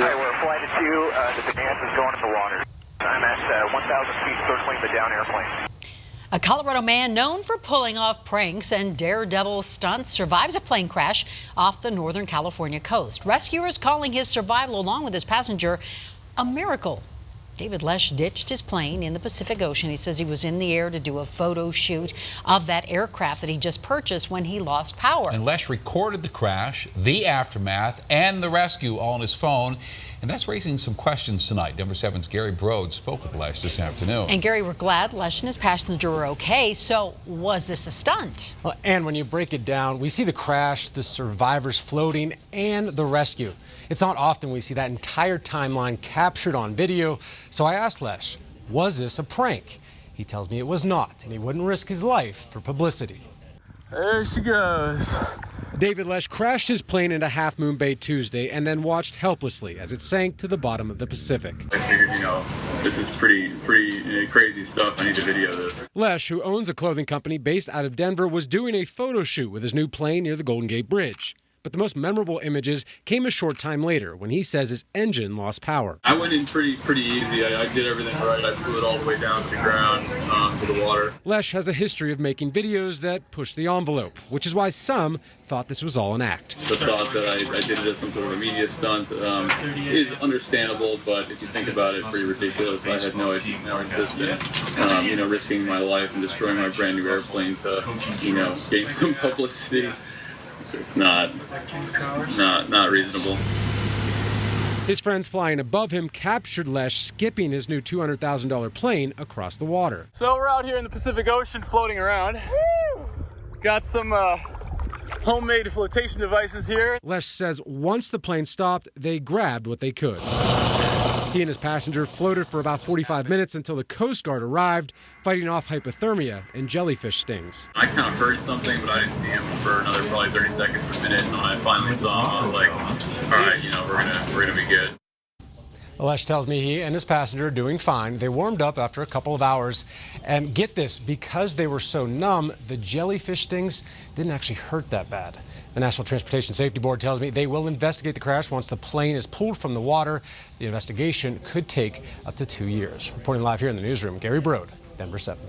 Hi, we're flight at 2. The Bonanza is going in the water. I'm at 1,000 feet circling the down airplane. A Colorado man known for pulling off pranks and daredevil stunts survives a plane crash off the Northern California coast. Rescuers calling his survival along with his passenger a miracle. David Lesh ditched his plane in the Pacific Ocean. He says he was in the air to do a photo shoot of that aircraft that he just purchased when he lost power. And Lesh recorded the crash, the aftermath, and the rescue all on his phone. And that's raising some questions tonight. Denver 7's Gary Brode spoke with Lesh this afternoon. And Gary, we're glad Lesh and his passenger were okay. So was this a stunt? Well, and when you break it down, we see the crash, the survivors floating, and the rescue. It's not often we see that entire timeline captured on video. So I asked Lesh, was this a prank? He tells me it was not, and he wouldn't risk his life for publicity. There she goes. David Lesh crashed his plane into Half Moon Bay Tuesday and then watched helplessly as it sank to the bottom of the Pacific. I figured, this is pretty crazy stuff. I need to video this. Lesh, who owns a clothing company based out of Denver, was doing a photo shoot with his new plane near the Golden Gate Bridge. But the most memorable images came a short time later when he says his engine lost power. I went in pretty easy. I did everything right. I flew it all the way down to the ground, to the water. Lesh has a history of making videos that push the envelope, which is why some thought this was all an act. The thought that I did it as some sort of a media stunt is understandable, but if you think about it, pretty ridiculous. I had no idea how it existed. Risking my life and destroying my brand new airplane to, gain some publicity. So it's not reasonable. His friends flying above him captured Lesh skipping his new $200,000 plane across the water. So we're out here in the Pacific Ocean floating around. Woo! Got some homemade flotation devices here. Lesh says once the plane stopped, they grabbed what they could. He and his passenger floated for about 45 minutes until the Coast Guard arrived, fighting off hypothermia and jellyfish stings. I kind of heard something, but I didn't see him for another probably 30 seconds to a minute. And when I finally saw him, I was like, all right, we're gonna be good. Lesh tells me he and his passenger are doing fine. They warmed up after a couple of hours. And get this, because they were so numb, the jellyfish stings didn't actually hurt that bad. The National Transportation Safety Board tells me they will investigate the crash once the plane is pulled from the water. The investigation could take up to 2 years. Reporting live here in the newsroom, Gary Brode, Denver 7.